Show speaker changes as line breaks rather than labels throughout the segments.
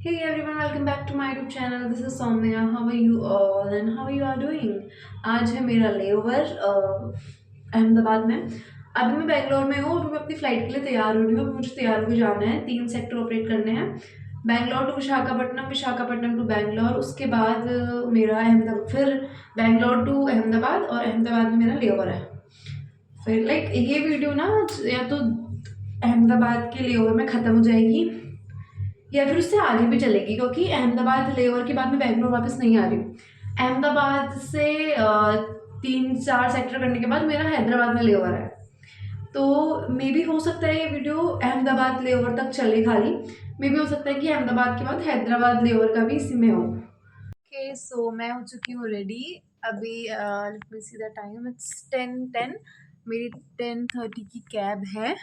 Hey everyone, welcome back to my YouTube channel. This is Soumya. How are you all and how you are doing? आज है मेरा layover Ahmedabad में। अभी मैं बेंगलोर में हूँ और मैं अपनी फ्लाइट के लिए तैयार हो रही हूँ। अभी मुझे तैयार होकर जाना है, 3 सेक्टर ऑपरेट करने हैं। बेंगलोर टू विशाखापट्टनम, विशाखापट्टनम टू बेंगलोर, उसके बाद मेरा अहमदाबाद, फिर बेंगलोर टू अहमदाबाद और अहमदाबाद में मेरा लेओवर है। फिर ये वीडियो ना या तो अहमदाबाद के लेओवर में ख़त्म हो जाएगी या फिर उससे आगे भी चलेगी, क्योंकि अहमदाबाद लेओवर के बाद मैं बेंगलोर वापस नहीं आ रही हूँ। अहमदाबाद से 3-4 सेक्टर करने के बाद मेरा हैदराबाद में लेओवर है, तो मे भी हो सकता है ये वीडियो अहमदाबाद लेओवर तक चले खाली। मे भी हो सकता है कि अहमदाबाद के बाद हैदराबाद लेओवर का भी इसी में हो। ओके, सो मैं हो चुकी हूँ रेडी। अभी let me see the time, it's 10:10। मेरी 10:30 की कैब है।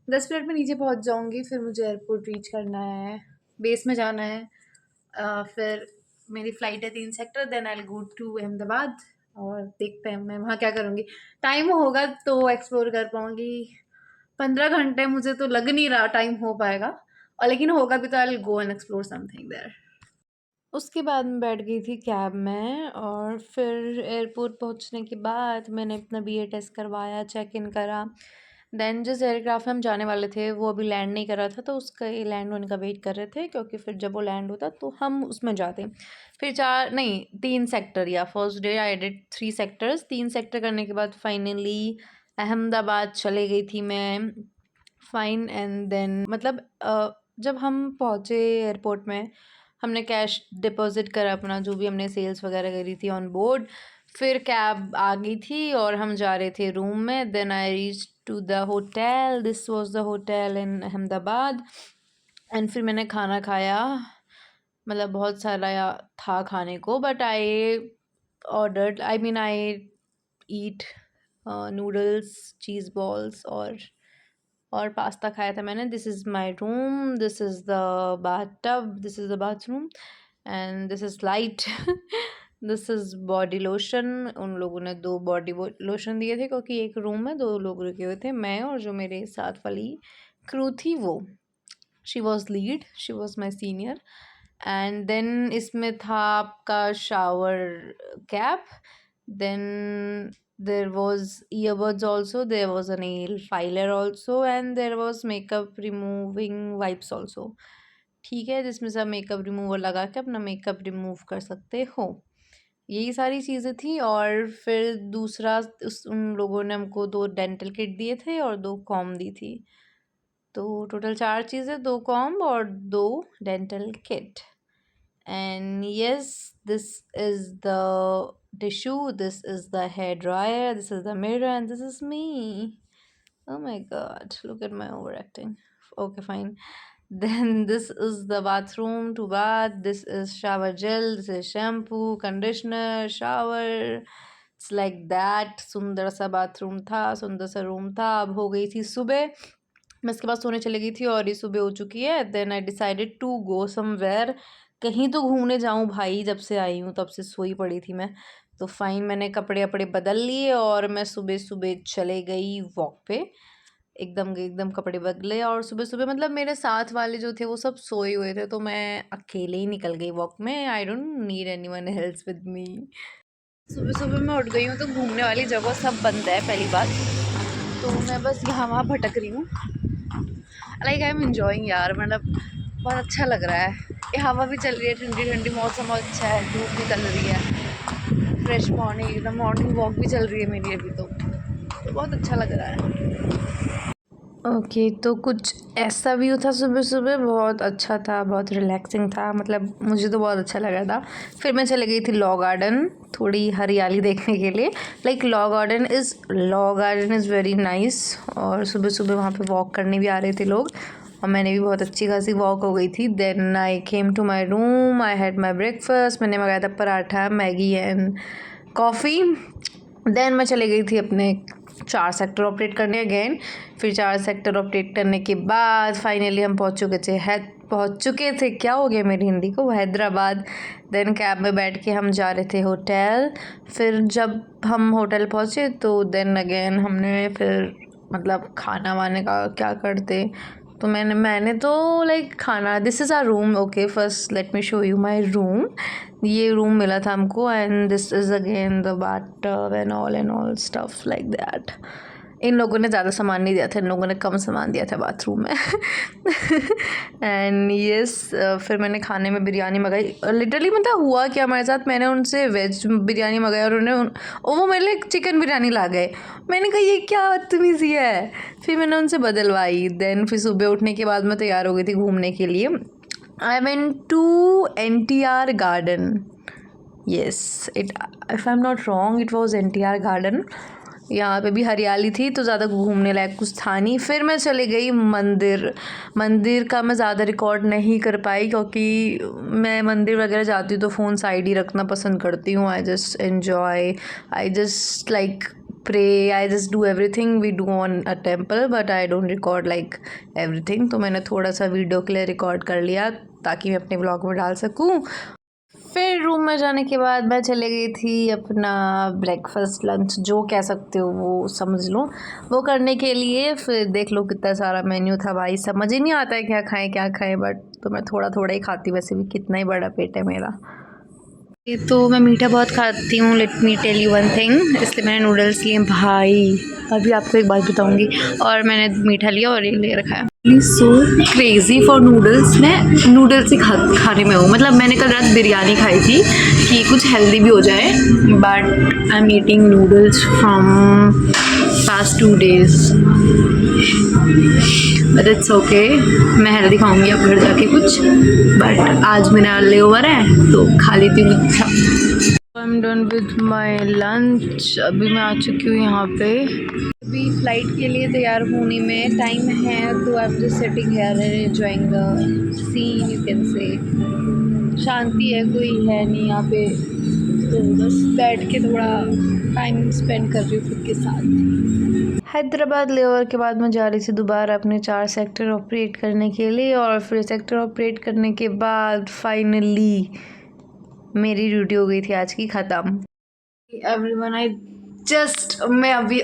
10 मिनट में नीचे पहुंच जाऊंगी, फिर मुझे एयरपोर्ट रीच करना है, बेस में जाना है। फिर मेरी फ़्लाइट है 3 sector, then I will go to Ahmedabad और देखते हैं मैं वहाँ क्या करूँगी। टाइम होगा तो एक्सप्लोर कर पाऊँगी। 15 घंटे मुझे तो लग नहीं रहा टाइम हो पाएगा, और लेकिन होगा भी तो I will go and explore something there. उसके बाद मैं बैठ गई थी कैब में और फिर एयरपोर्ट पहुंचने के बाद मैंने अपना BA टेस्ट करवाया, चेक इन करा। देन जिस एयरक्राफ्ट में हम जाने वाले थे वो अभी लैंड नहीं कर रहा था, तो उसका लैंड होने का वेट कर रहे थे, क्योंकि फिर जब वो लैंड होता तो हम उसमें जाते। फिर 3 सेक्टर, या first day I did 3 sectors. 3 sector करने के बाद फाइनली अहमदाबाद चले गई थी मैं। फाइन, एंड देन जब हम पहुँचे एयरपोर्ट में, हमने कैश डिपॉजिट करा अपना, जो भी हमने सेल्स वगैरह करी थी ऑन बोर्ड। फिर कैब आ गई थी और हम जा रहे थे रूम में। Then I reach to the hotel, this was the hotel in Ahmedabad. And फिर मैंने खाना खाया, मतलब बहुत सारा था खाने को, but I eat noodles, cheese balls और पास्ता खाया था मैंने। This is my room, this is the bath tub, this is the bathroom, and this is light. This is body lotion. उन लोगों ने 2 बॉडी लोशन दिए थे, क्योंकि एक रूम में 2 लोग रुके हुए थे, मैं और जो मेरे साथ वाली क्रू थी वो। She was lead, she was my senior. And then इसमें था आपका shower cap, then there was earbuds also, there was a nail filer also, and there was makeup removing wipes also। ठीक है, जिसमें से आप मेकअप रिमूवर लगा के अपना मेकअप रिमूव कर सकते हो। यही सारी चीज़ें थी। और फिर दूसरा, उन लोगों ने हमको 2 डेंटल किट दिए थे और 2 कॉम दी थी, तो टोटल 4 चीज़ें, 2 कॉम और 2 dental kit. And yes, this is the tissue, this is the hair dryer, this is the mirror, and this is me. Oh my god, look at my overacting. Okay, fine. Then this is the bathroom to bath, this is shower gel, this is shampoo, conditioner, shower. It's like that। सुंदर सा bathroom था, सुंदर सा room था। अब हो गई थी सुबह, मैं इसके बाद सोने चली गई थी और ये सुबह हो चुकी है। Then I decided to go somewhere, कहीं तो घूमने जाऊं भाई। जब से आई हूँ तब से सोई पड़ी थी मैं, तो फाइन, मैंने कपड़े वपड़े बदल लिए और मैं सुबह सुबह चले गई वॉक पे। एकदम कपड़े बदले और सुबह सुबह, मतलब मेरे साथ वाले जो थे वो सब सोए हुए थे, तो मैं अकेले ही निकल गई वॉक में। I don't need anyone else with me. सुबह सुबह मैं उठ गई हूँ तो घूमने वाली जगह सब बंद है पहली बात, तो मैं बस यहाँ वहाँ भटक रही हूँ। लाइक आई एम एंजॉइंग यार, मतलब बहुत अच्छा लग रहा है। ये हवा भी चल रही है, ठंडी ठंडी, मौसम बहुत अच्छा है, धूप भी चल रही है, फ्रेश मॉर्निंग, एकदम मॉर्निंग वॉक भी चल रही है मेरी अभी तो बहुत अच्छा लग रहा है। ओके, तो कुछ ऐसा व्यू था सुबह सुबह, बहुत अच्छा था, बहुत रिलैक्सिंग था, मतलब मुझे तो बहुत अच्छा लगा था। फिर मैं चली गई थी लॉ गार्डन, थोड़ी हरियाली देखने के लिए। Law garden is very nice, और सुबह सुबह वहाँ पे वॉक करने भी आ रहे थे लोग, और मैंने भी बहुत अच्छी खासी वॉक हो गई थी। Then I came to my room, I had my breakfast. मैंने मंगाया था पराठा, मैगी एंड कॉफ़ी। देन मैं चली गई थी अपने 4 सेक्टर ऑपरेट करने अगेन। फिर 4 सेक्टर ऑपरेट करने के बाद फाइनली हम पहुंच चुके थे, क्या हो गया मेरी हिंदी को, हैदराबाद। देन कैब में बैठ के हम जा रहे थे होटल। फिर जब हम होटल पहुंचे तो देन अगेन हमने फिर, मतलब खाना वाने का क्या करते, तो मैंने तो लाइक खाना, this is our room. Okay, first let me show you my room. ये रूम मिला था हमको and this is again the bathtub and all stuff like that. इन लोगों ने ज़्यादा सामान नहीं दिया था, इन लोगों ने कम सामान दिया था बाथरूम में। एंड यस, फिर मैंने खाने में बिरयानी मंगाई। लिटरली मतलब हुआ क्या हमारे साथ, मैंने उनसे वेज बिरयानी मंगाई और वो मेरे लिए चिकन बिरयानी ला गए। मैंने कहा ये क्या बदतमीज़ी है। फिर मैंने उनसे बदलवाई। देन फिर सुबह उठने के बाद मैं तैयार हो गई थी घूमने के लिए। I went to NTR garden. Yes, if I am not wrong it was NTR garden. यहाँ पे भी हरियाली थी तो ज़्यादा घूमने लायक कुछ था नहीं। फिर मैं चली गई मंदिर का मैं ज़्यादा रिकॉर्ड नहीं कर पाई, क्योंकि मैं मंदिर वगैरह जाती हूँ तो फ़ोन साइड ही रखना पसंद करती हूँ। I just enjoy, I just like pray, I just do everything we do on a temple, but I don't record like everything. तो मैंने थोड़ा सा वीडियो के लिए रिकॉर्ड कर लिया ताकि मैं अपने ब्लॉग में डाल सकूँ। फिर रूम में जाने के बाद मैं चले गई थी अपना ब्रेकफास्ट लंच जो कह सकते हो वो समझ लो, वो करने के लिए। फिर देख लो कितना सारा मेन्यू था भाई, समझ ही नहीं आता है क्या खाएं, बट तो मैं थोड़ा थोड़ा ही खाती, वैसे भी कितना ही बड़ा पेट है मेरा। ये तो मैं मीठा बहुत खाती हूँ, let me tell you one thing, इसलिए मैंने नूडल्स लिए भाई। अभी आपको एक बात बताऊँगी। और मैंने मीठा लिया और ये ले रखा है। सो क्रेज़ी फॉर नूडल्स। मैं नूडल्स ही खाने में हूँ। मतलब मैंने कल रात बिरयानी खाई थी कि कुछ हेल्दी भी हो जाए, but I am eating noodles from past 2 days, but it's okay. मैं हेल्दी खाऊंगी अब घर जाके कुछ, बट आज मेरा ले ओवर है तो खा लेती हूँ अच्छा। I am done with my lunch. अभी मैं आ चुकी हूँ यहाँ पे। अभी फ्लाइट के लिए तैयार होने में टाइम है, तो I am just sitting here and enjoying the scene, you can say. शांति है, कोई है नहीं यहाँ पे, तो बस बैठ के थोड़ा टाइम स्पेंड कर रही हूँ खुद के साथ। हैदराबाद लेओवर के बाद मैं जा रही थी दोबारा अपने 4 सेक्टर ऑपरेट करने के लिए, और फिर सेक्टर ऑपरेट करने के बाद फाइनली मेरी ड्यूटी हो गई थी आज की ख़त्म। एवरीवन, मैं अभी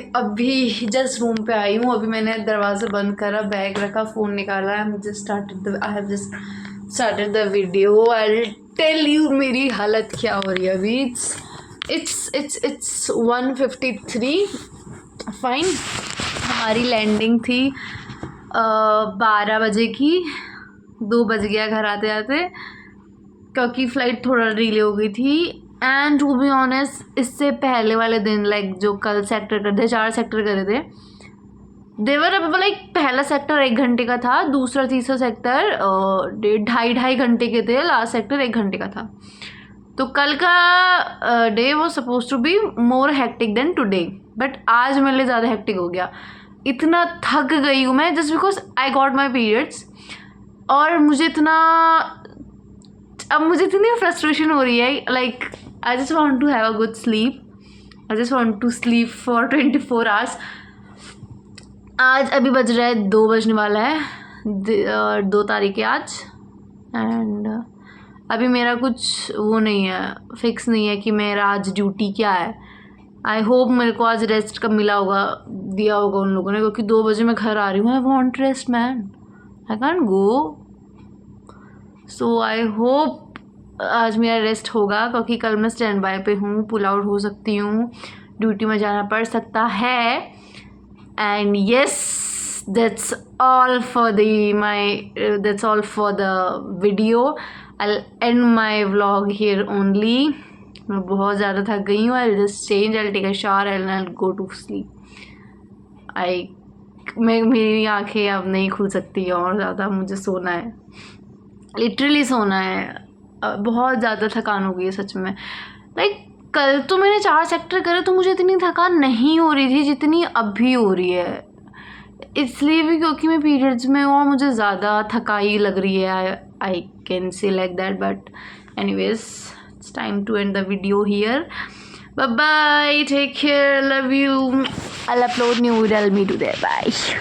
जस्ट रूम पे आई हूँ। अभी मैंने दरवाज़ा बंद करा, बैग रखा, फ़ोन निकाला, I have just started the video. I will tell you मेरी हालत क्या हो रही है अभी। It's 1:53 fine. हमारी लैंडिंग थी 12 बजे की, 2 बज गया घर आते आते, क्योंकि फ़्लाइट थोड़ा डिले हो गई थी। एंड टू बी ऑनेस्ट, इससे पहले वाले दिन लाइक जो कल सेक्टर कर थे, 4 सेक्टर करे थे, देवर लाइक पहला सेक्टर 1 घंटे का था, दूसरा तीसरा सेक्टर 2.5 घंटे के थे, लास्ट सेक्टर 1 घंटे का था। तो कल का डे वो suppose to be more hectic then today, but आज मेरे लिए ज़्यादा हेक्टिक हो गया। इतना थक गई हूँ मैं just because I got my periods, और मुझे इतनी फ्रस्ट्रेशन हो रही है। Like I just want to have a good sleep, I just want to sleep for 24 hours. आज अभी बज रहा है 2 बजने वाला है, 2 तारीख है आज। एंड अभी मेरा कुछ वो नहीं है, फिक्स नहीं है कि मेरा आज ड्यूटी क्या है। आई होप मेरे को आज रेस्ट कब मिला होगा, दिया होगा उन लोगों ने, क्योंकि 2 बजे मैं घर आ रही हूँ। I want rest man, I can't go. So I hope आज मेरा रेस्ट होगा, क्योंकि कल मैं स्टैंड बाय पे हूँ, पुल आउट हो सकती हूँ, ड्यूटी में जाना पड़ सकता है। And yes, that's all for the video. I'll end my vlog here only. मैं बहुत ज़्यादा थक गई हूँ। I'll just change, I'll take a shower and I'll go to sleep. मेरी आँखें अब नहीं खुल सकती और ज़्यादा, मुझे सोना है, लिटरली सोना है। बहुत ज़्यादा थकान हो गई है सच में। लाइक कल तो मैंने 4 सेक्टर करे तो मुझे इतनी थकान नहीं हो रही थी जितनी अभी हो रही है, इसलिए भी क्योंकि मैं पीरियड्स में हूँ और मुझे ज़्यादा थकाई लग रही है। I can say like that, but anyways it's time to end the video here. Bye bye, take care, love you. I'll upload new Realme today. Bye.